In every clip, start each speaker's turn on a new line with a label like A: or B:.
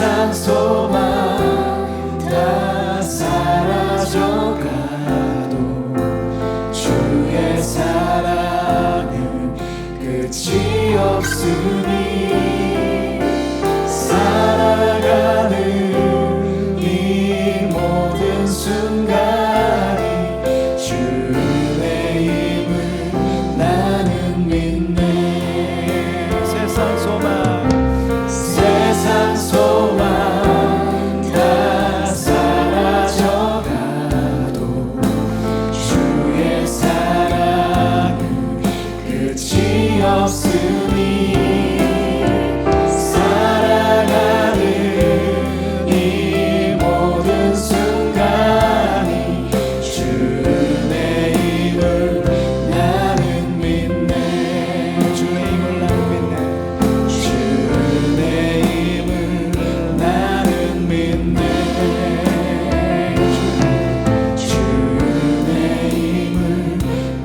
A: 세상 소망 다 사라져가도 주의 사랑은 끝이 없으니 살아가는 이 모든 순간이 주의 힘을 나는 믿네. 세상 소망 다 사라져가도 주의 사랑은 끝이 없으니 살아가는 이 모든 순간이 주의 힘을 나는 믿네. 주의 힘을 나는 믿네. 주의 힘을 나는 믿네. 주의 힘을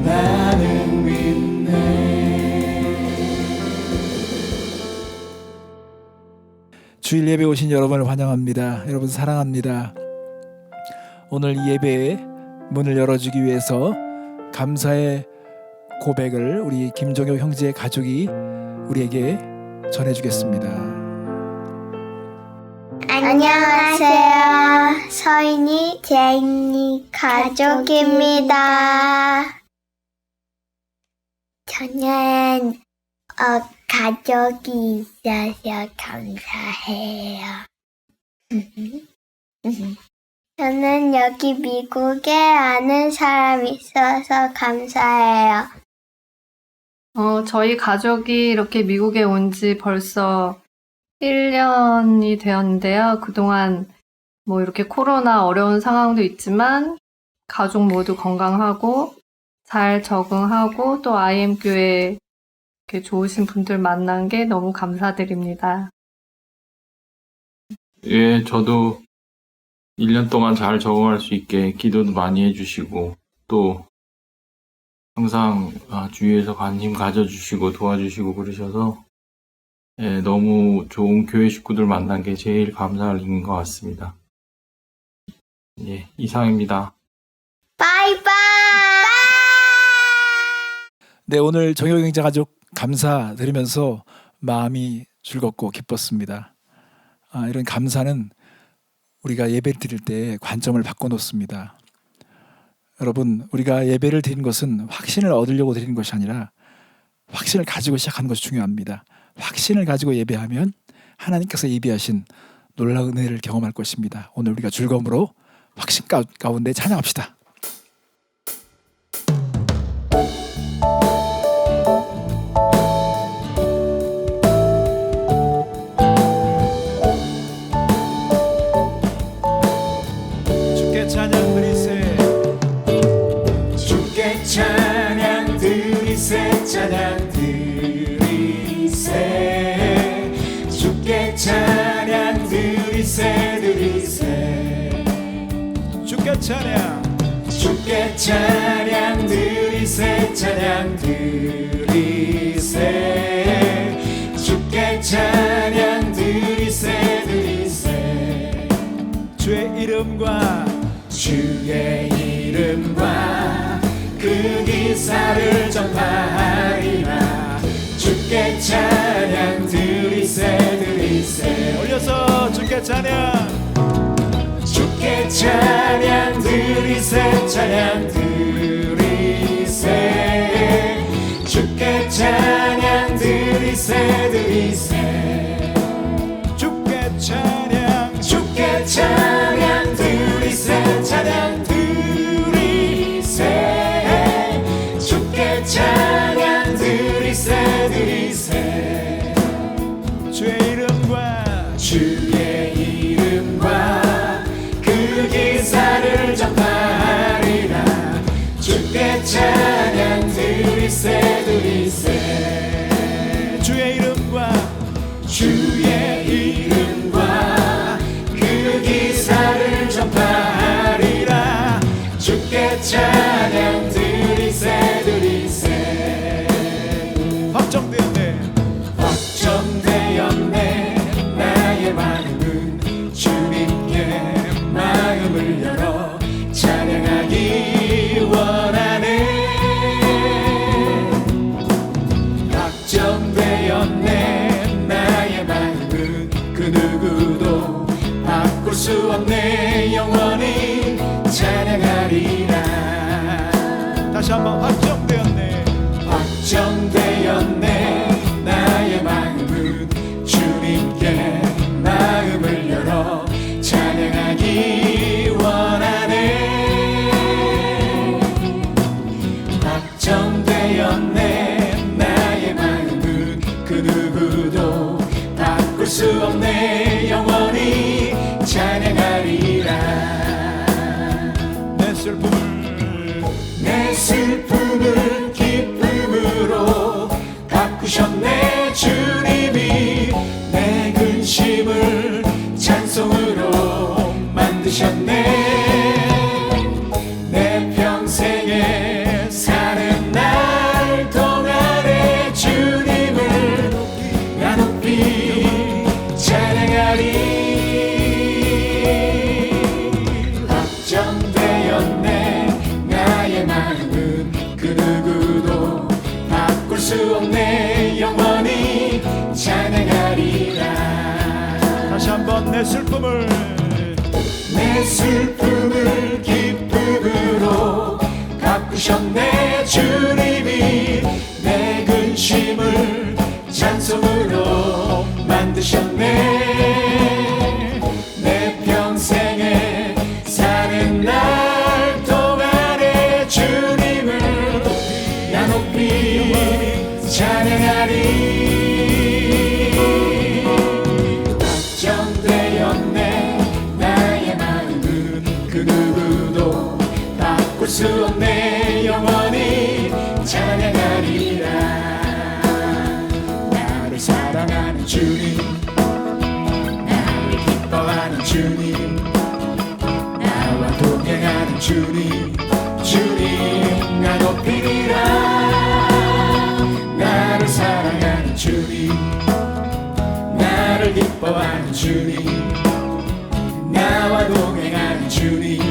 A: 나는 믿네.
B: 주일 예배 오신 여러분을 환영합니다. 여러분 사랑합니다. 오늘 이 예배에 문을 열어주기 위해서 감사의 고백을 우리 김종혁 형제의 가족이 우리에게 전해주겠습니다.
C: 안녕하세요. 서인이, 제인이 가족입니다. 저는 가족이 있어서 감사해요. 저는 여기 미국에 아는 사람 있어서 감사해요.
D: 저희 가족이 이렇게 미국에 온 지 벌써 1년이 되었는데요. 그동안 뭐 이렇게 코로나 어려운 상황도 있지만 가족 모두 건강하고 잘 적응하고 또 IM교회 이렇게 좋으신 분들 만난 게 너무 감사드립니다.
E: 예, 저도 1년 동안 잘 적응할 수 있게 기도도 많이 해주시고 또 항상 주위에서 관심 가져주시고 도와주시고 그러셔서 예, 너무 좋은 교회 식구들 만난 게 제일 감사할 일인 것 같습니다. 예, 이상입니다.
C: 바이바이!
B: 네, 오늘 정혁 형제 가족 감사드리면서 마음이 즐겁고 기뻤습니다. 이런 감사는 우리가 예배 드릴 때 관점을 바꿔놓습니다. 여러분, 우리가 예배를 드리는 것은 확신을 얻으려고 드리는 것이 아니라 확신을 가지고 시작하는 것이 중요합니다. 확신을 가지고 예배하면 하나님께서 예비하신 놀라운 은혜를 경험할 것입니다. 오늘 우리가 즐거움으로 확신 가운데 찬양합시다. 주께 찬양 드리세.
A: 주께 찬양 드리세. 찬양 드리세. 주께 찬양 드리세. 드리세.
B: 주께 찬양.
A: 주께 찬양 드리세. 찬양 드리세. 주께 찬양 드리세. 드리세.
B: 주의 이름과
A: 주의 이름과 그 기사를 전하리라. 주께 찬양 드리세. 드리세.
B: 올려서 주께 찬양.
A: 주께 찬양 드리세. 찬양 드리세. 주께 찬양 드리세. 드리세.
B: 주께 찬양.
A: 주께 찬양 드리세. 찬양 드리세. 주께 찬양 드리세. 드리세.
B: 주의 이름과
A: 주의 이름과 그 기사를 전하리라. 주께 찬양 드리세. 드리세.
B: 주의 이름과
A: 주의 이름과 그 기사를 전하리라. 주께 찬양 드리세. 드리세.
B: 확정되었네.
A: 확정되었네. 나의 마음은 수 없네 영원히 찬양하리라.
B: 다시 한번 확정되었네.
A: 확정되었네 나의 마음은 주님께 마음을 열어 찬양하기 원하네. 확정되었네 나의 마음은 그 누구도 바꿀 수 없네 영원히 찬양하리라. 내 슬픔을 기쁨으로 바꾸셨네 주님이. 내 근심을 찬송으로 만드셨네. 내 평생에 사는 날 동안에 주님을 나 높이 찬양하리. 확정되었네 나의 마음은 그 누구도 바꿀 수 없네 영원히 찬양하리라.
B: 다시 한번 내 슬픔을
A: 기쁨으로 바꾸셨네 주님이. 내 근심을 찬송으로 만드셨네. 내 평생에 사는 날 동안에 주님을 나 높이 찬양하리. 확정되었네 나의 마음은 그 누구도 바꿀 수 없네 영원히 찬양하리라. 나를 사랑하는 주님, 나를 기뻐하는 주님, 나와 동행하는 주님, 주님 나 높이리라. 나를 사랑하는 주님, 나를 기뻐하는 주님, 나와 동행하는 주님,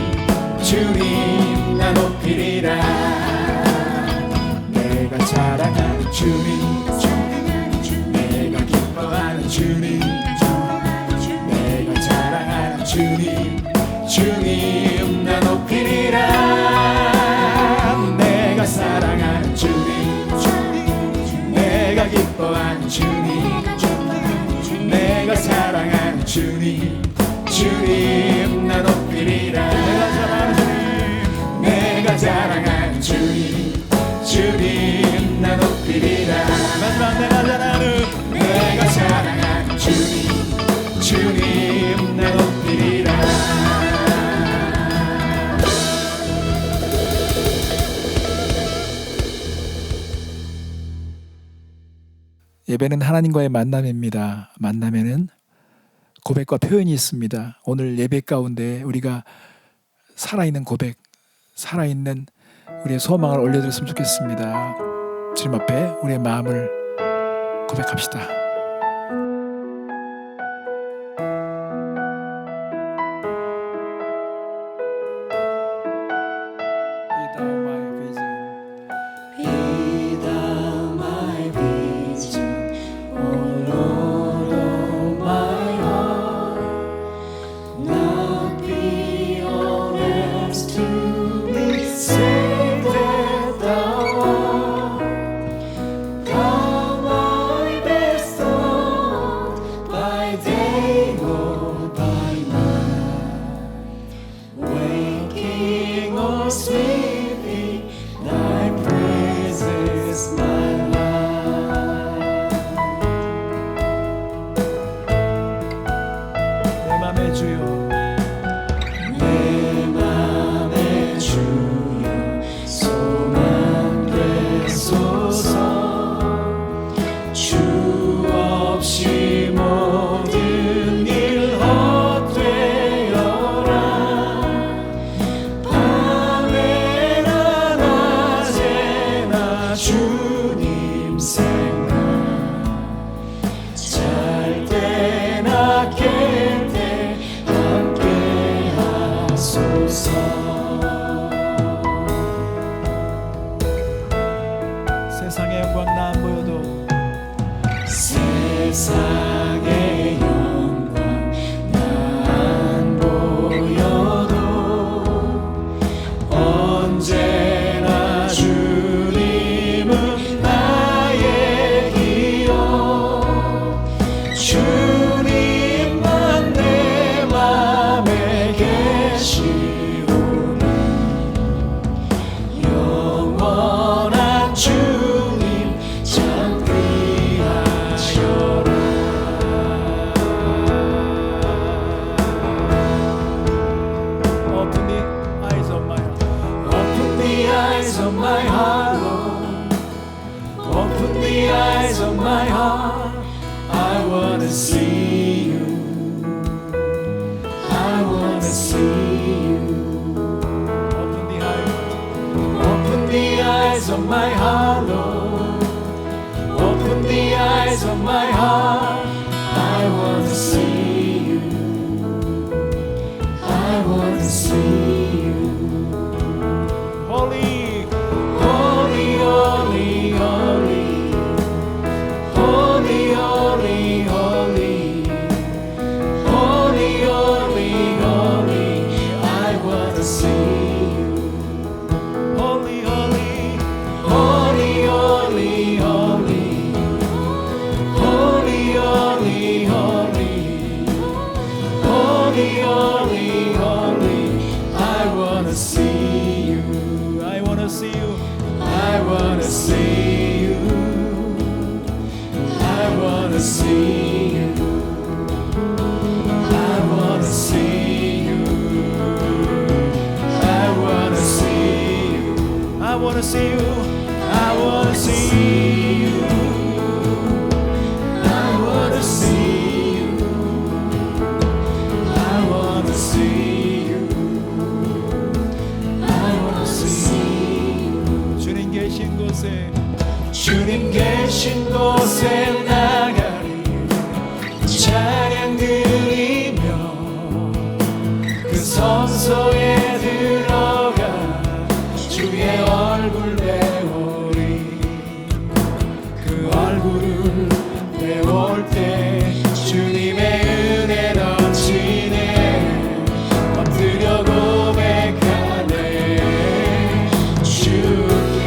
A: 주님 나 높이리라. 내가 사랑하는 주님, 내가 기뻐하는 주님, 내가 사랑하는 주님, 주님 나 높이리라. 내가 사랑하는 주님, 내가 기뻐하는 주님, 내가 사랑하는 주님, 주님 나 높이리라. 내가 자랑하는 주님, 주님 나 높이리라. 내가 사랑하는 주님, 주님 나 높이리라.
B: 예배는 하나님과의 만남입니다. 만남에는 고백과 표현이 있습니다. 오늘 예배 가운데 우리가 살아있는 고백, 살아있는 우리의 소망을 올려드렸으면 좋겠습니다. 주님 앞에 우리의 마음을 고백합시다.
A: 잘 때나 깰 때 my heart, Lord. Open the eyes of my heart. I wanna see you. I wanna see you. Open the eyes of my heart, Lord. Open the eyes of my heart. I wanna see you. I wanna see you. Holy, holy, holy, holy. Holy, holy, holy. Holy, holy, holy. I wanna see you. Holy, holy, holy, holy, holy. Holy, holy, holy. Holy, holy, holy. I wanna see you. I wanna see you. I wanna see you. I wanna see you. I wanna see you. I wanna see you. I wanna see you. I wanna see you. I wanna see you. I wanna see you. I wanna see you. 주님 계신 곳에 주님 계신 곳에 나가리 찬양 드리며 그 성소에 들어가 주의 얼굴 배우리 그 얼굴을 배울 때 주님의 은혜 넘치네 엎드려 고백하네 주께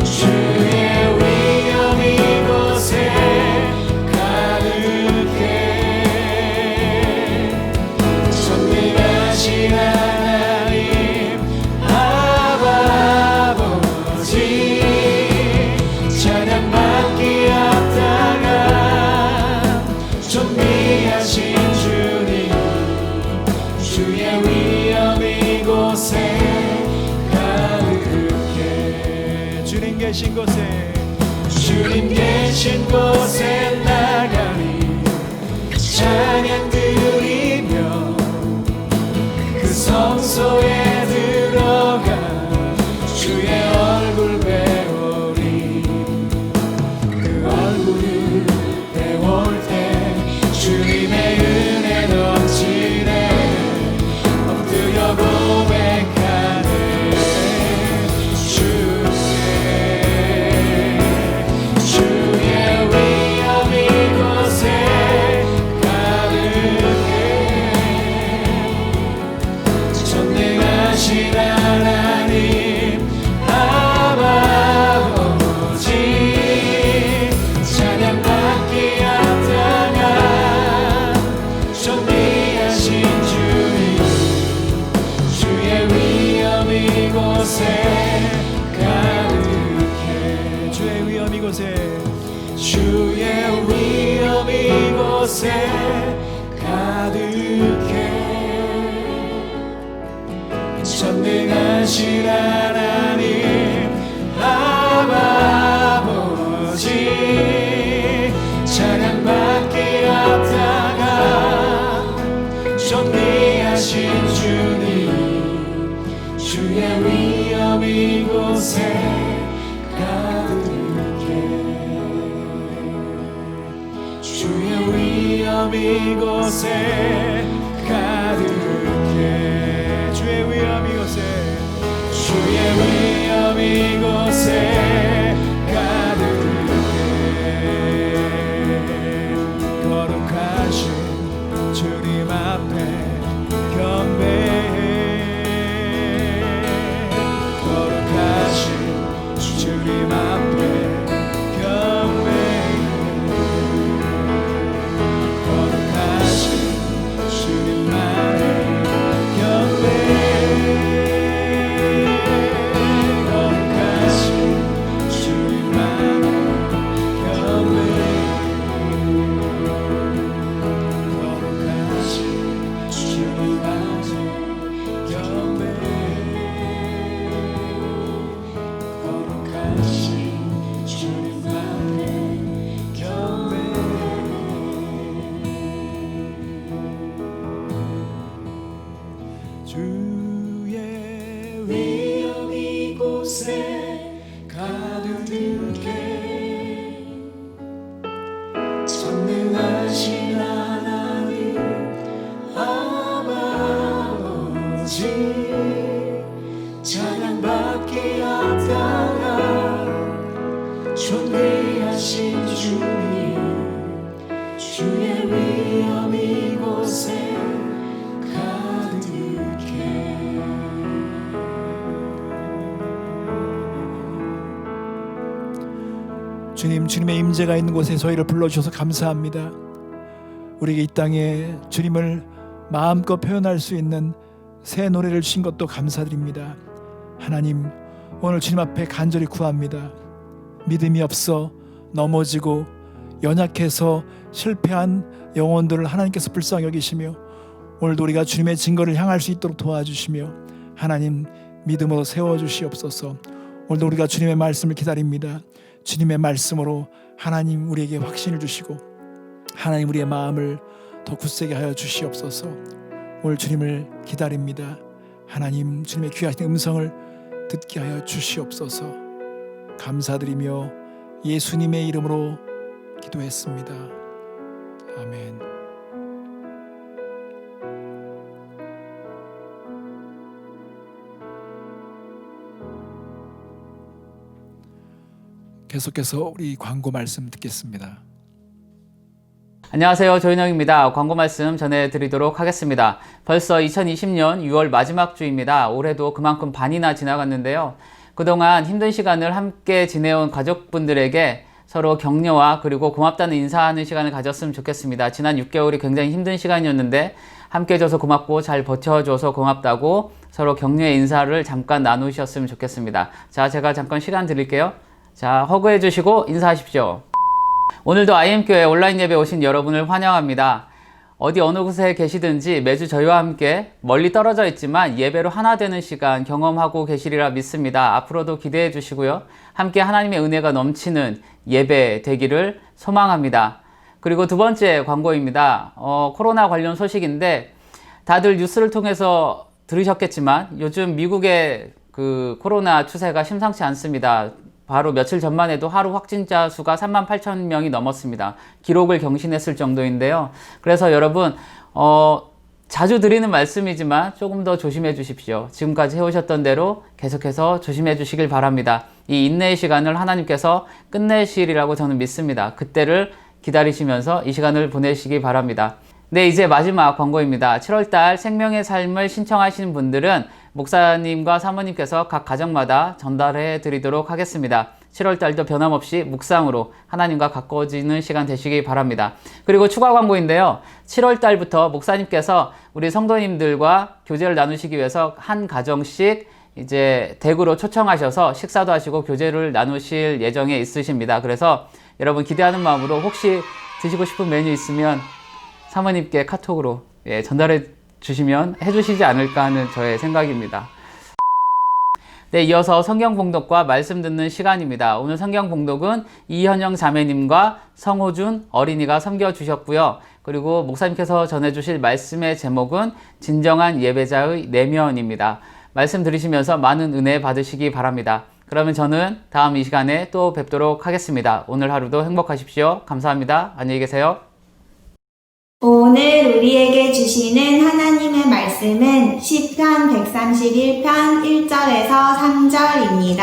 A: 주의 위엄 이곳에 가득해 전능하신 하나님 아버지 찬양받기 합당한 존귀하신 주님 주의 위엄 이곳에 가득해 주님 계신 곳에 주님 계신 곳에 나가리 찬양 드리며 그 성소에 들어가 주의 얼굴 배우리 그 얼굴을 배울 때 주님의 은혜 넘치네 엎드려 고백하네 주의 위엄 이곳에 가득해 전능하신 하나님 아버지 찬양받기 합당한 존귀하신 주님 주의 위엄 이곳에 가득해 주의 위엄 이곳에 주의 위엄 이곳에 가득해 전능하신 하나님 아버지 찬양받기 합당한 존귀하신 주님 주의 위엄 이곳에 가득해 주의 위엄 이곳에 가득해 주의 위엄 이곳에 주의 위엄 이곳에 가득해 거룩하신 주님 앞에 경배해 거룩하신 주님 앞에 경배해 거룩하신 주님만을 경배해 거룩하신 주님만을 경배해 거룩하신 위엄 이곳에 가득해.
B: 주님, 주님의 임재가 있는 곳에 저희를 불러주셔서 감사합니다. 우리에게 이 땅에 주님을 마음껏 표현할 수 있는 새 노래를 주신 것도 감사드립니다. 하나님, 오늘 주님 앞에 간절히 구합니다. 믿음이 없어 넘어지고 연약해서 실패한 영혼들을 하나님께서 불쌍히 여기시며 오늘도 우리가 주님의 증거를 향할 수 있도록 도와주시며 하나님 믿음으로 세워주시옵소서. 오늘도 우리가 주님의 말씀을 기다립니다. 주님의 말씀으로 하나님 우리에게 확신을 주시고 하나님 우리의 마음을 더 굳세게 하여 주시옵소서. 오늘 주님을 기다립니다. 하나님 주님의 귀하신 음성을 듣게 하여 주시옵소서. 감사드리며 예수님의 이름으로 기도했습니다. 아멘. 계속해서 우리 광고 말씀 듣겠습니다.
F: 안녕하세요. 조인영입니다. 광고 말씀 전해드리도록 하겠습니다. 벌써 2020년 6월 마지막 주입니다. 올해도 그만큼 반이나 지나갔는데요. 그동안 힘든 시간을 함께 지내온 가족분들에게 서로 격려와 그리고 고맙다는 인사하는 시간을 가졌으면 좋겠습니다. 지난 6개월이 굉장히 힘든 시간이었는데 함께 해줘서 고맙고 잘 버텨줘서 고맙다고 서로 격려의 인사를 잠깐 나누셨으면 좋겠습니다. 자, 제가 잠깐 시간 드릴게요. 자, 허그해 주시고 인사하십시오. 오늘도 IM교회 온라인 예배 오신 여러분을 환영합니다. 어디 어느 곳에 계시든지 매주 저희와 함께 멀리 떨어져 있지만 예배로 하나 되는 시간 경험하고 계시리라 믿습니다. 앞으로도 기대해 주시고요. 함께 하나님의 은혜가 넘치는 예배 되기를 소망합니다. 그리고 두 번째 광고입니다. 코로나 관련 소식인데 다들 뉴스를 통해서 들으셨겠지만 요즘 미국의 그 코로나 추세가 심상치 않습니다. 바로 며칠 전만 해도 하루 확진자 수가 38,000명이 넘었습니다. 기록을 경신했을 정도인데요. 그래서 여러분 자주 드리는 말씀이지만 조금 더 조심해 주십시오. 지금까지 해오셨던 대로 계속해서 조심해 주시길 바랍니다. 이 인내의 시간을 하나님께서 끝내시리라고 저는 믿습니다. 그때를 기다리시면서 이 시간을 보내시기 바랍니다. 네, 이제 마지막 광고입니다. 7월달 생명의 삶을 신청하시는 분들은 목사님과 사모님께서 각 가정마다 전달해 드리도록 하겠습니다. 7월달도 변함없이 묵상으로 하나님과 가까워지는 시간 되시기 바랍니다. 그리고 추가 광고인데요. 7월달부터 목사님께서 우리 성도님들과 교제를 나누시기 위해서 한 가정씩 이제 댁으로 초청하셔서 식사도 하시고 교제를 나누실 예정에 있으십니다. 그래서 여러분 기대하는 마음으로 혹시 드시고 싶은 메뉴 있으면 사모님께 카톡으로 전달해 주시면 해주시지 않을까 하는 저의 생각입니다. 네, 이어서 성경 봉독과 말씀 듣는 시간입니다. 오늘 성경 봉독은 이현영 자매님과 성호준 어린이가 섬겨주셨고요. 그리고 목사님께서 전해주실 말씀의 제목은 진정한 예배자의 내면입니다. 말씀 들으시면서 많은 은혜 받으시기 바랍니다. 그러면 저는 다음 이 시간에 또 뵙도록 하겠습니다. 오늘 하루도 행복하십시오. 감사합니다. 안녕히 계세요.
G: 오늘 우리에게 주시는 하나님의 말씀은 시편 131편 1절에서 3절입니다.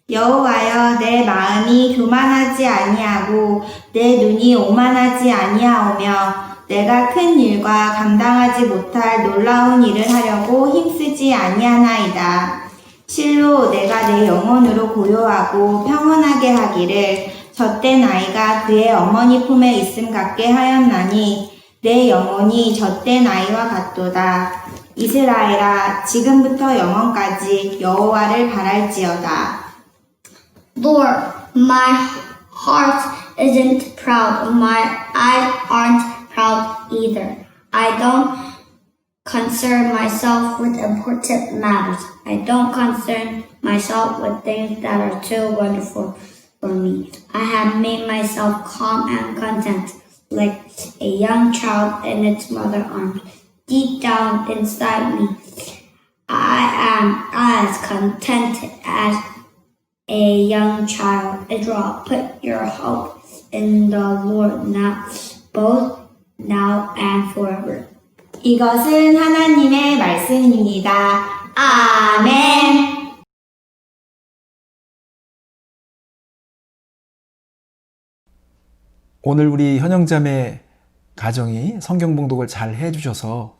G: 여호와여, 내 마음이 교만하지 아니하고 내 눈이 오만하지 아니하오며 내가 큰 일과 감당하지 못할 놀라운 일을 하려고 힘쓰지 아니하나이다. 실로 내가 내 영혼으로 고요하고 평온하게 하기를 젖된 아이가 그의 어머니 품에 있음 같게 하였나니 내 영혼이 젖된 아이와 같도다. 이스라엘아, 지금부터 영원까지 여호와를 바랄지어다.
C: Lord, my heart isn't proud, my eyes aren't proud either. I don't concern myself with important matters. I don't concern myself with things that are too wonderful for me. I have made myself calm and content, like a young child in its mother's arms. Deep down inside me, I am as content as a young child. Israel, put your hope in the Lord now, both now and forever.
G: 이것은 하나님의 말씀입니다. 아멘.
B: 오늘 우리 현영자매 가정이 성경 봉독을 잘 해주셔서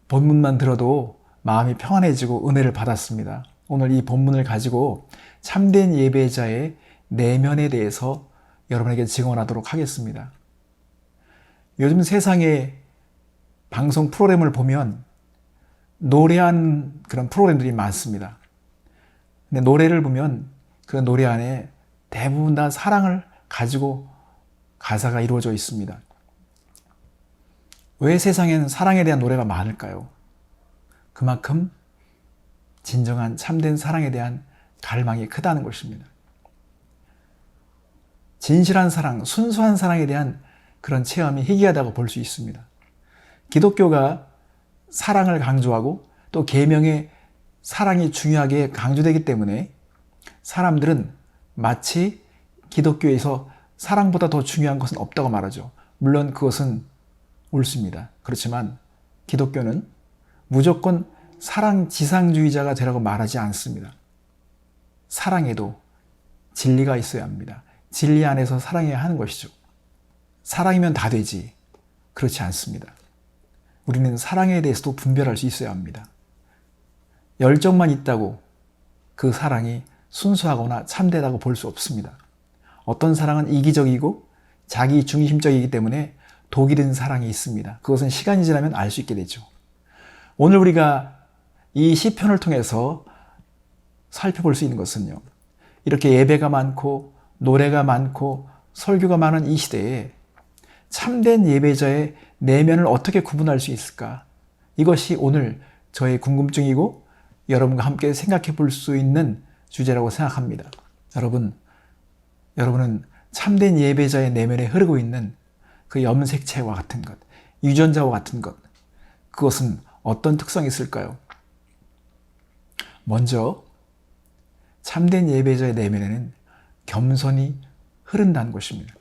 B: 본문만 들어도 마음이 평안해지고 은혜를 받았습니다. 오늘 이 본문을 가지고 참된 예배자의 내면에 대해서 여러분에게 증언하도록 하겠습니다. 요즘 세상에 방송 프로그램을 보면 노래한 그런 프로그램들이 많습니다. 근데 노래를 보면 그 노래 안에 대부분 다 사랑을 가지고 가사가 이루어져 있습니다. 왜 세상에는 사랑에 대한 노래가 많을까요? 그만큼 진정한 참된 사랑에 대한 갈망이 크다는 것입니다. 진실한 사랑, 순수한 사랑에 대한 그런 체험이 희귀하다고 볼 수 있습니다. 기독교가 사랑을 강조하고 또 계명의 사랑이 중요하게 강조되기 때문에 사람들은 마치 기독교에서 사랑보다 더 중요한 것은 없다고 말하죠. 물론 그것은 옳습니다. 그렇지만 기독교는 무조건 사랑 지상주의자가 되라고 말하지 않습니다. 사랑에도 진리가 있어야 합니다. 진리 안에서 사랑해야 하는 것이죠. 사랑이면 다 되지. 그렇지 않습니다. 우리는 사랑에 대해서도 분별할 수 있어야 합니다. 열정만 있다고 그 사랑이 순수하거나 참되다고 볼 수 없습니다. 어떤 사랑은 이기적이고 자기 중심적이기 때문에 독이 든 사랑이 있습니다. 그것은 시간이 지나면 알 수 있게 되죠. 오늘 우리가 이 시편을 통해서 살펴볼 수 있는 것은요. 이렇게 예배가 많고 노래가 많고 설교가 많은 이 시대에 참된 예배자의 내면을 어떻게 구분할 수 있을까? 이것이 오늘 저의 궁금증이고 여러분과 함께 생각해 볼 수 있는 주제라고 생각합니다. 여러분은 참된 예배자의 내면에 흐르고 있는 그 염색체와 같은 것, 유전자와 같은 것, 그것은 어떤 특성이 있을까요? 먼저 참된 예배자의 내면에는 겸손이 흐른다는 것입니다.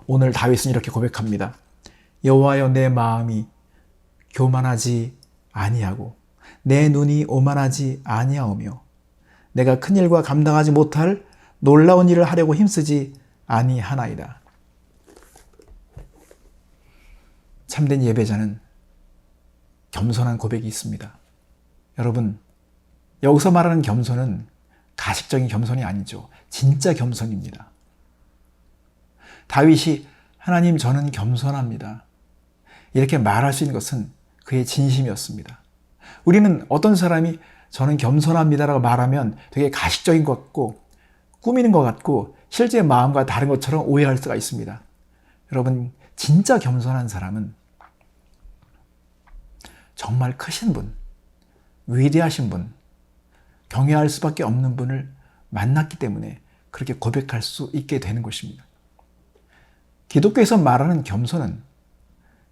B: 오늘 다윗은 이렇게 고백합니다. 여호와여, 내 마음이 교만하지 아니하고 내 눈이 오만하지 아니하오며 내가 큰 일과 감당하지 못할 놀라운 일을 하려고 힘쓰지 아니하나이다. 참된 예배자는 겸손한 고백이 있습니다. 여러분, 여기서 말하는 겸손은 가식적인 겸손이 아니죠. 진짜 겸손입니다. 다윗이 하나님, 저는 겸손합니다. 이렇게 말할 수 있는 것은 그의 진심이었습니다. 우리는 어떤 사람이 저는 겸손합니다라고 말하면 되게 가식적인 것 같고 꾸미는 것 같고 실제 마음과 다른 것처럼 오해할 수가 있습니다. 여러분, 진짜 겸손한 사람은 정말 크신 분, 위대하신 분, 경외할 수밖에 없는 분을 만났기 때문에 그렇게 고백할 수 있게 되는 것입니다. 기독교에서 말하는 겸손은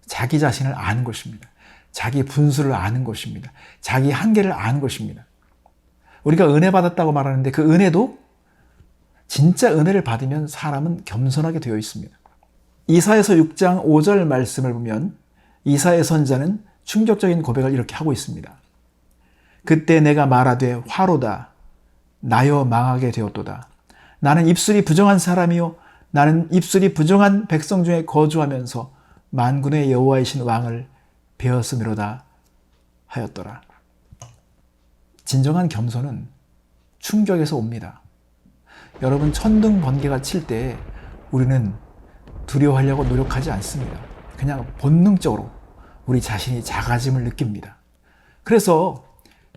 B: 자기 자신을 아는 것입니다. 자기 분수를 아는 것입니다. 자기 한계를 아는 것입니다. 우리가 은혜 받았다고 말하는데 그 은혜도 진짜 은혜를 받으면 사람은 겸손하게 되어 있습니다. 이사야서 6장 5절 말씀을 보면 이사야 선지자는 충격적인 고백을 이렇게 하고 있습니다. 그때 내가 말하되 화로다. 나여 망하게 되었도다. 나는 입술이 부정한 사람이요 나는 입술이 부정한 백성 중에 거주하면서 만군의 여호와이신 왕을 배었음이로다 하였더라. 진정한 겸손은 충격에서 옵니다. 여러분, 천둥 번개가 칠 때 우리는 두려워하려고 노력하지 않습니다. 그냥 본능적으로 우리 자신이 작아짐을 느낍니다. 그래서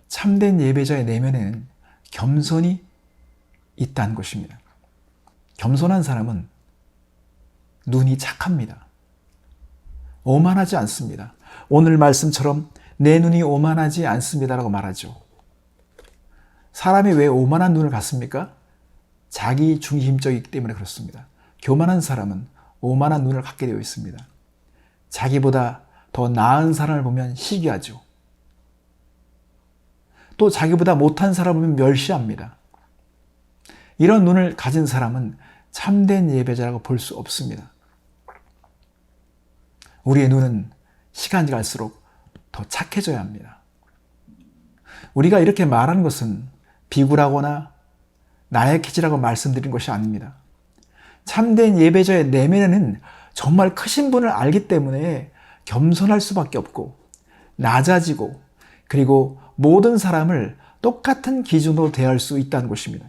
B: 참된 예배자의 내면에는 겸손이 있다는 것입니다. 겸손한 사람은 눈이 착합니다. 오만하지 않습니다. 오늘 말씀처럼 내 눈이 오만하지 않습니다라고 말하죠. 사람이 왜 오만한 눈을 갖습니까? 자기 중심적이기 때문에 그렇습니다. 교만한 사람은 오만한 눈을 갖게 되어 있습니다. 자기보다 더 나은 사람을 보면 시기하죠. 또 자기보다 못한 사람을 보면 멸시합니다. 이런 눈을 가진 사람은 참된 예배자라고 볼 수 없습니다. 우리의 눈은 시간이 갈수록 더 착해져야 합니다. 우리가 이렇게 말하는 것은 비굴하거나 나약해지라고 말씀드린 것이 아닙니다. 참된 예배자의 내면에는 정말 크신 분을 알기 때문에 겸손할 수밖에 없고 낮아지고 그리고 모든 사람을 똑같은 기준으로 대할 수 있다는 것입니다.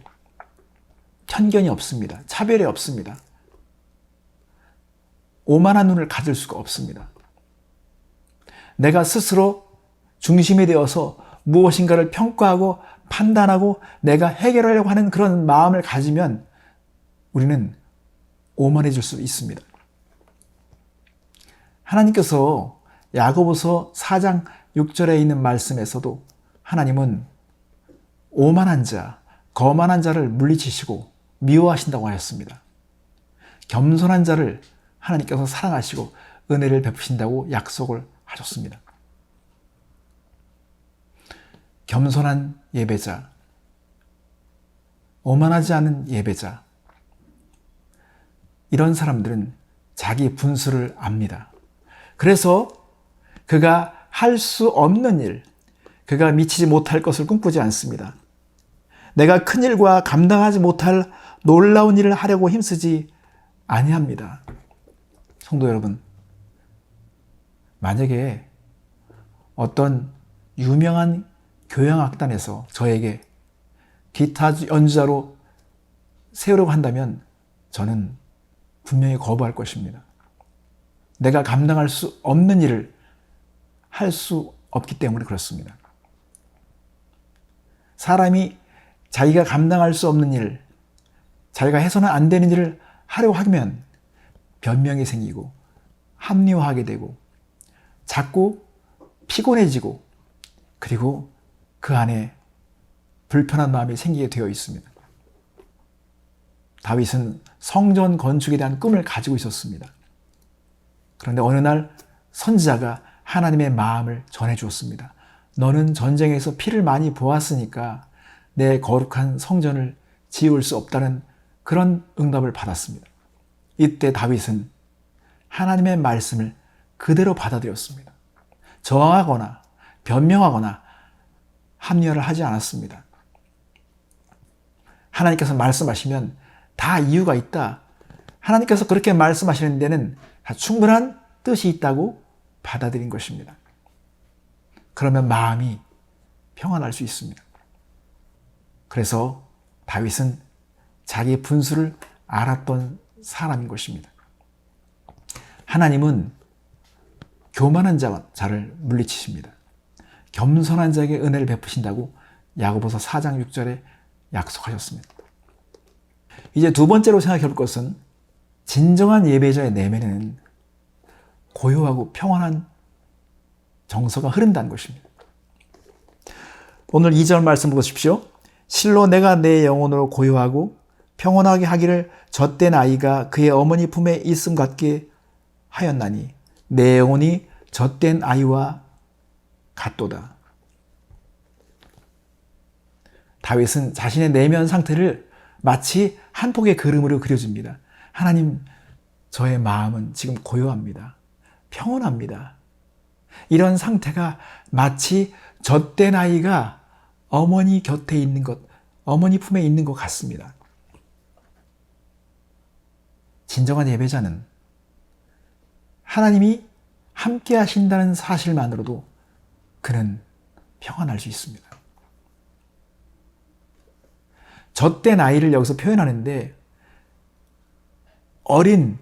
B: 편견이 없습니다. 차별이 없습니다. 오만한 눈을 가질 수가 없습니다. 내가 스스로 중심이 되어서 무엇인가를 평가하고 판단하고 내가 해결하려고 하는 그런 마음을 가지면 우리는 오만해질 수 있습니다. 하나님께서 야고보서 4장 6절에 있는 말씀에서도 하나님은 오만한 자, 거만한 자를 물리치시고 미워하신다고 하였습니다. 겸손한 자를 하나님께서 사랑하시고 은혜를 베푸신다고 약속을 하셨습니다. 겸손한 예배자, 오만하지 않은 예배자, 이런 사람들은 자기 분수를 압니다. 그래서 그가 할 수 없는 일, 그가 미치지 못할 것을 꿈꾸지 않습니다. 내가 큰 일과 감당하지 못할 놀라운 일을 하려고 힘쓰지 아니합니다. 성도 여러분, 만약에 어떤 유명한 교향악단에서 저에게 기타 연주자로 세우려고 한다면 저는 분명히 거부할 것입니다. 내가 감당할 수 없는 일을 할 수 없기 때문에 그렇습니다. 사람이 자기가 감당할 수 없는 일, 자기가 해서는 안 되는 일을 하려고 하면 변명이 생기고 합리화하게 되고 자꾸 피곤해지고 그리고 그 안에 불편한 마음이 생기게 되어 있습니다. 다윗은 성전 건축에 대한 꿈을 가지고 있었습니다. 그런데 어느 날 선지자가 하나님의 마음을 전해 주었습니다. 너는 전쟁에서 피를 많이 보았으니까 내 거룩한 성전을 지을 수 없다는 그런 응답을 받았습니다. 이때 다윗은 하나님의 말씀을 그대로 받아들였습니다. 저항하거나 변명하거나 합리화를 하지 않았습니다. 하나님께서 말씀하시면 다 이유가 있다. 하나님께서 그렇게 말씀하시는 데는 다 충분한 뜻이 있다고 받아들인 것입니다. 그러면 마음이 평안할 수 있습니다. 그래서 다윗은 자기 분수를 알았던 사람인 것입니다. 하나님은 교만한 자를 물리치십니다. 겸손한 자에게 은혜를 베푸신다고 야고보서 4장 6절에 약속하셨습니다. 이제 두 번째로 생각해 볼 것은 진정한 예배자의 내면에는 고요하고 평안한 정서가 흐른다는 것입니다. 오늘 2절 말씀 보십시오. 실로 내가 내 영혼으로 고요하고 평온하게 하기를 젖된 아이가 그의 어머니 품에 있음 같게 하였나니 내 영혼이 젖된 아이와 같도다. 다윗은 자신의 내면 상태를 마치 한 폭의 그림으로 그려줍니다. 하나님, 저의 마음은 지금 고요합니다. 평온합니다. 이런 상태가 마치 젖된 아이가 어머니 곁에 있는 것, 어머니 품에 있는 것 같습니다. 진정한 예배자는 하나님이 함께 하신다는 사실만으로도 그는 평안할 수 있습니다. 젖된 아이를 여기서 표현하는데 어린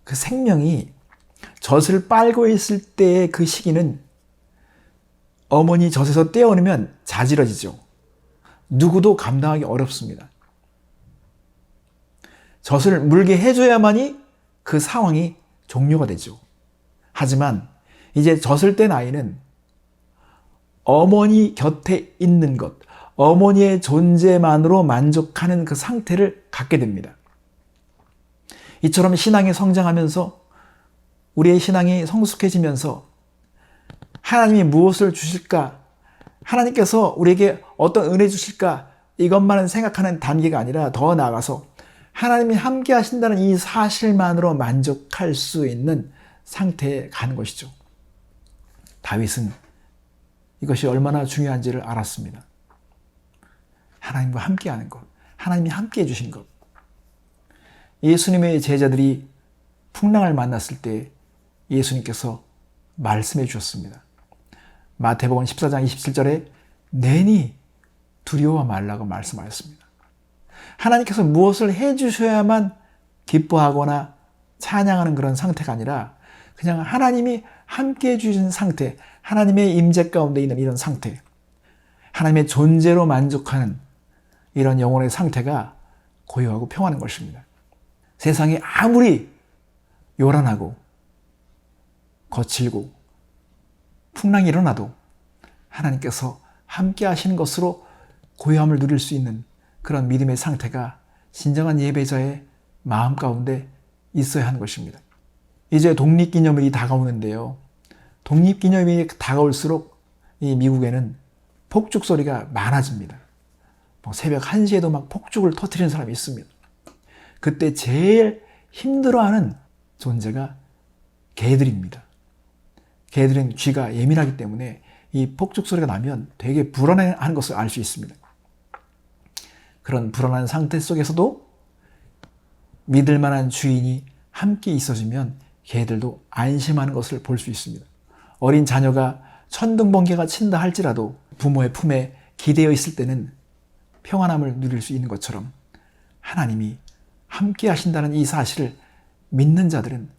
B: 그 생명이 젖을 빨고 있을 때의 그 시기는 어머니 젖에서 떼어내면 자지러지죠. 누구도 감당하기 어렵습니다. 젖을 물게 해줘야만이 그 상황이 종료가 되죠. 하지만 이제 젖을 뗀 아이는 어머니 곁에 있는 것, 어머니의 존재만으로 만족하는 그 상태를 갖게 됩니다. 이처럼 신앙이 성장하면서 우리의 신앙이 성숙해지면서 하나님이 무엇을 주실까? 하나님께서 우리에게 어떤 은혜 주실까? 이것만은 생각하는 단계가 아니라 더 나아가서 하나님이 함께 하신다는 이 사실만으로 만족할 수 있는 상태에 가는 것이죠. 다윗은 이것이 얼마나 중요한지를 알았습니다. 하나님과 함께하는 것, 하나님이 함께 해주신 것. 예수님의 제자들이 풍랑을 만났을 때 예수님께서 말씀해 주셨습니다. 마태복음 14장 27절에 내니 두려워 말라고 말씀하셨습니다. 하나님께서 무엇을 해 주셔야만 기뻐하거나 찬양하는 그런 상태가 아니라 그냥 하나님이 함께 해 주신 상태, 하나님의 임재 가운데 있는 이런 상태, 하나님의 존재로 만족하는 이런 영혼의 상태가 고요하고 평안한 것입니다. 세상이 아무리 요란하고 거칠고 풍랑이 일어나도 하나님께서 함께 하시는 것으로 고요함을 누릴 수 있는 그런 믿음의 상태가 진정한 예배자의 마음 가운데 있어야 하는 것입니다. 이제 독립기념일이 다가오는데요. 독립기념일이 다가올수록 이 미국에는 폭죽 소리가 많아집니다. 새벽 1시에도 막 폭죽을 터뜨리는 사람이 있습니다. 그때 제일 힘들어하는 존재가 개들입니다. 개들은 귀가 예민하기 때문에 이 폭죽 소리가 나면 되게 불안해하는 것을 알 수 있습니다. 그런 불안한 상태 속에서도 믿을 만한 주인이 함께 있어주면 개들도 안심하는 것을 볼 수 있습니다. 어린 자녀가 천둥번개가 친다 할지라도 부모의 품에 기대어 있을 때는 평안함을 누릴 수 있는 것처럼 하나님이 함께 하신다는 이 사실을 믿는 자들은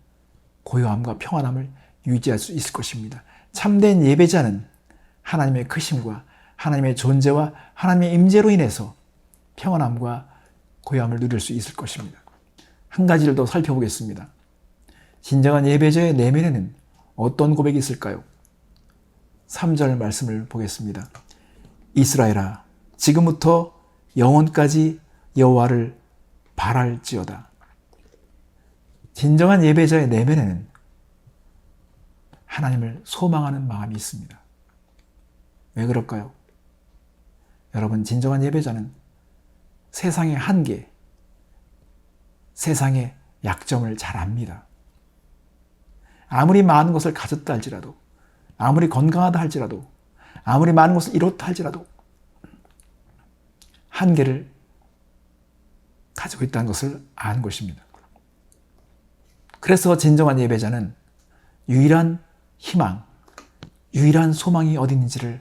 B: 고요함과 평안함을 유지할 수 있을 것입니다. 참된 예배자는 하나님의 크심과 하나님의 존재와 하나님의 임재로 인해서 평안함과 고요함을 누릴 수 있을 것입니다. 한 가지를 더 살펴보겠습니다. 진정한 예배자의 내면에는 어떤 고백이 있을까요? 3절 말씀을 보겠습니다. 이스라엘아, 지금부터 영원까지 여호와를 바랄지어다. 진정한 예배자의 내면에는 하나님을 소망하는 마음이 있습니다. 왜 그럴까요? 여러분, 진정한 예배자는 세상의 한계, 세상의 약점을 잘 압니다. 아무리 많은 것을 가졌다 할지라도, 아무리 건강하다 할지라도, 아무리 많은 것을 이뤘다 할지라도 한계를 가지고 있다는 것을 아는 것입니다. 그래서 진정한 예배자는 유일한 희망, 유일한 소망이 어디 있는지를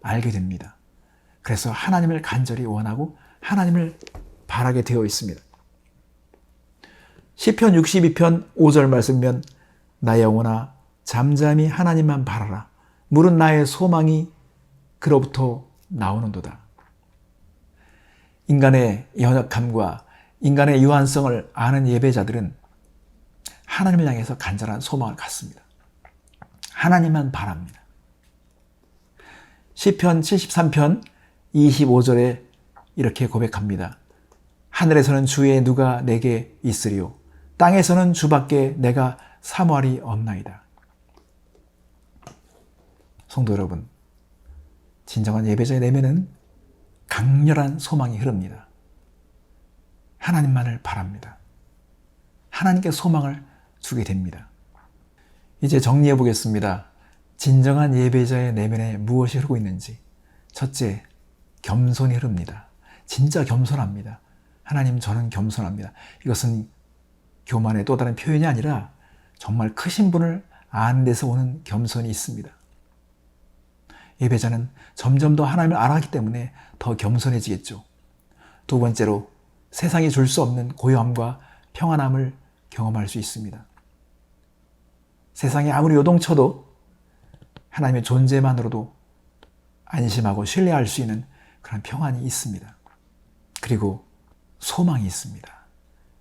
B: 알게 됩니다. 그래서 하나님을 간절히 원하고 하나님을 바라게 되어 있습니다. 시편 62편 5절 말씀이면 나의 영혼아 잠잠히 하나님만 바라라. 물은 나의 소망이 그로부터 나오는도다. 인간의 연약함과 인간의 유한성을 아는 예배자들은 하나님을 향해서 간절한 소망을 갖습니다. 하나님만 바랍니다. 시편 73편 25절에 이렇게 고백합니다. 하늘에서는 주의 누가 내게 있으리요 땅에서는 주밖에 내가 사모할이 없나이다. 성도 여러분, 진정한 예배자의 내면은 강렬한 소망이 흐릅니다. 하나님만을 바랍니다. 하나님께 소망을 주게 됩니다. 이제 정리해 보겠습니다. 진정한 예배자의 내면에 무엇이 흐르고 있는지. 첫째, 겸손이 흐릅니다. 진짜 겸손합니다. 하나님, 저는 겸손합니다. 이것은 교만의 또 다른 표현이 아니라 정말 크신 분을 아는 데서 오는 겸손이 있습니다. 예배자는 점점 더 하나님을 알아가기 때문에 더 겸손해지겠죠. 두 번째로, 세상이 줄 수 없는 고요함과 평안함을 경험할 수 있습니다. 세상이 아무리 요동쳐도 하나님의 존재만으로도 안심하고 신뢰할 수 있는 그런 평안이 있습니다. 그리고 소망이 있습니다.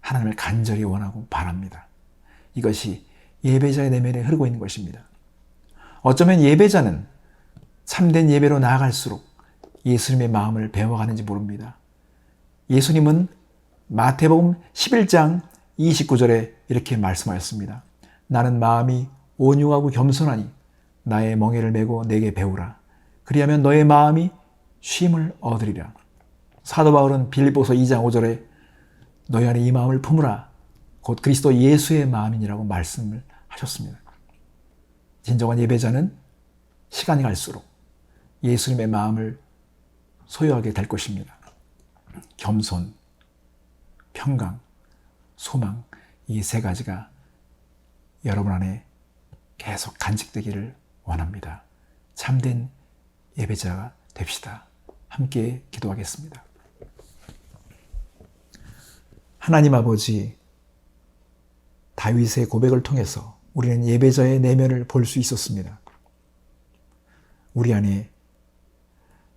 B: 하나님을 간절히 원하고 바랍니다. 이것이 예배자의 내면에 흐르고 있는 것입니다. 어쩌면 예배자는 참된 예배로 나아갈수록 예수님의 마음을 배워가는지 모릅니다. 예수님은 마태복음 11장 29절에 이렇게 말씀하셨습니다. 나는 마음이 온유하고 겸손하니 나의 멍에를 메고 내게 배우라. 그리하면 너의 마음이 쉼을 얻으리라. 사도 바울은 빌립보서 2장 5절에 너희 안에 이 마음을 품으라. 곧 그리스도 예수의 마음이니라고 말씀을 하셨습니다. 진정한 예배자는 시간이 갈수록 예수님의 마음을 소유하게 될 것입니다. 겸손, 평강, 소망, 이 세 가지가 여러분 안에 계속 간직되기를 원합니다. 참된 예배자가 됩시다. 함께 기도하겠습니다. 하나님 아버지, 다윗의 고백을 통해서 우리는 예배자의 내면을 볼 수 있었습니다. 우리 안에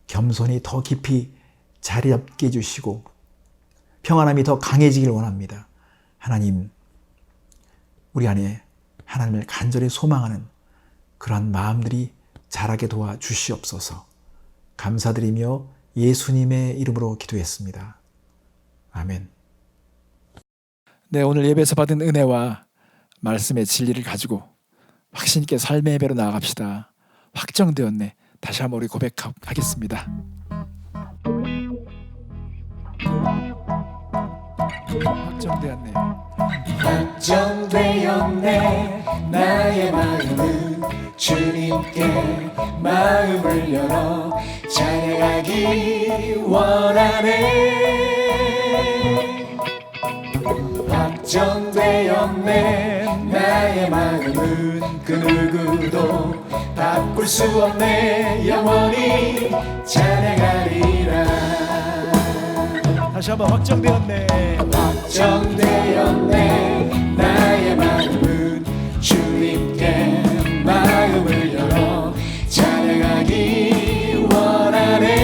B: 겸손이 더 깊이 자리 잡게 해주시고 평안함이 더 강해지길 원합니다. 하나님, 우리 안에 하나님을 간절히 소망하는 그러한 마음들이 자라게 도와주시옵소서. 감사드리며 예수님의 이름으로 기도했습니다. 아멘. 네, 오늘 예배에서 받은 은혜와 말씀의 진리를 가지고 확신 있게 삶의 예배로 나아갑시다. 확정되었네. 다시 한번 우리 고백하겠습니다. 확정되었네.
A: 확정되었네. 나의 마음은 주님께 마음을 열어 찬양하기 원하네. 확정되었네. 나의 마음은 그 누구도 바꿀 수 없네. 영원히 찬양하리라.
B: 다시 한번 확정되었네.
A: 확정되었네. 나의 마음은 주님께 마음을 열어 찬양하기 원하네.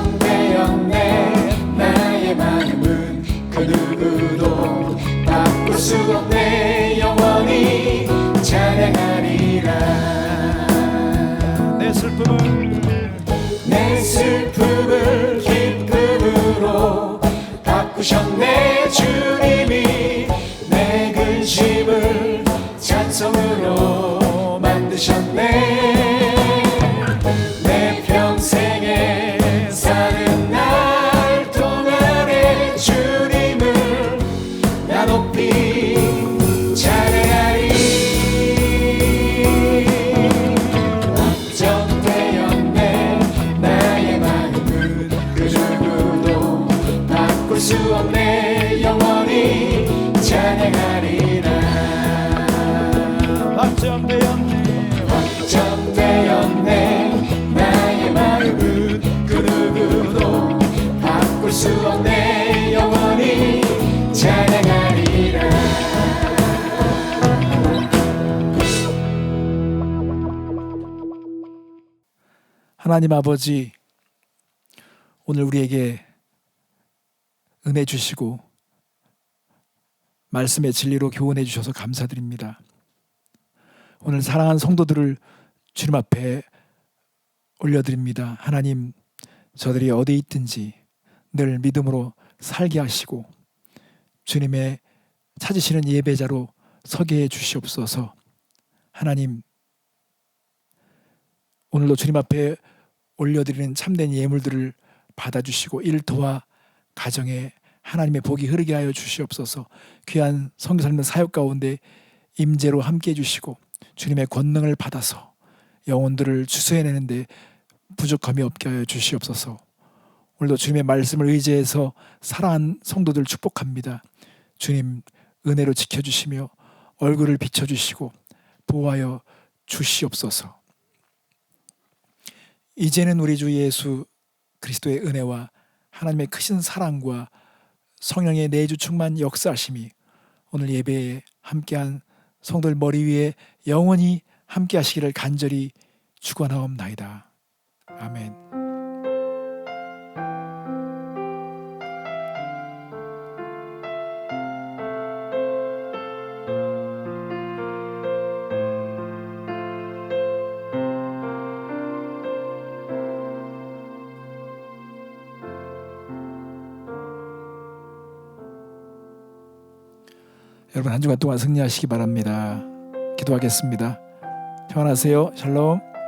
A: 확정되었네. 나의 마음은 그 누구도 바꿀 수 없네. 영원히 찬양하리라.
B: 내 슬픔을
A: 기쁨으로 바꾸셨네. 주님이 내 근심을 찬송으로 만드셨네. 내 평생에 사는 날 동안에 주님을 나 높이 찬양하리. 수 없네. 영원히 찬양하리라.
B: 확정되었네.
A: 확정되었네. 나의 마음은 그 누구도 바꿀 수 없네. 영원히 찬양하리라.
B: 하나님 아버지, 오늘 우리에게 은혜 주시고 말씀의 진리로 교훈해 주셔서 감사드립니다. 오늘 사랑하는 성도들을 주님 앞에 올려드립니다. 하나님, 저들이 어디 있든지 늘 믿음으로 살게 하시고 주님의 찾으시는 예배자로 서게 해 주시옵소서. 하나님, 오늘도 주님 앞에 올려드리는 참된 예물들을 받아주시고 일터와 가정에 하나님의 복이 흐르게 하여 주시옵소서. 귀한 선교사님의 사역 가운데 임재로 함께 해주시고 주님의 권능을 받아서 영혼들을 추수해내는데 부족함이 없게 하여 주시옵소서. 오늘도 주님의 말씀을 의지해서 사랑하는 성도들 축복합니다. 주님 은혜로 지켜주시며 얼굴을 비춰주시고 보호하여 주시옵소서. 이제는 우리 주 예수 그리스도의 은혜와 하나님의 크신 사랑과 성령의 내주 충만 역사하심이 오늘 예배에 함께한 성도들 머리 위에 영원히 함께 하시기를 간절히 축원하옵나이다. 아멘. 여러분 한 주간 동안 승리하시기 바랍니다. 기도하겠습니다. 평안하세요. 샬롬.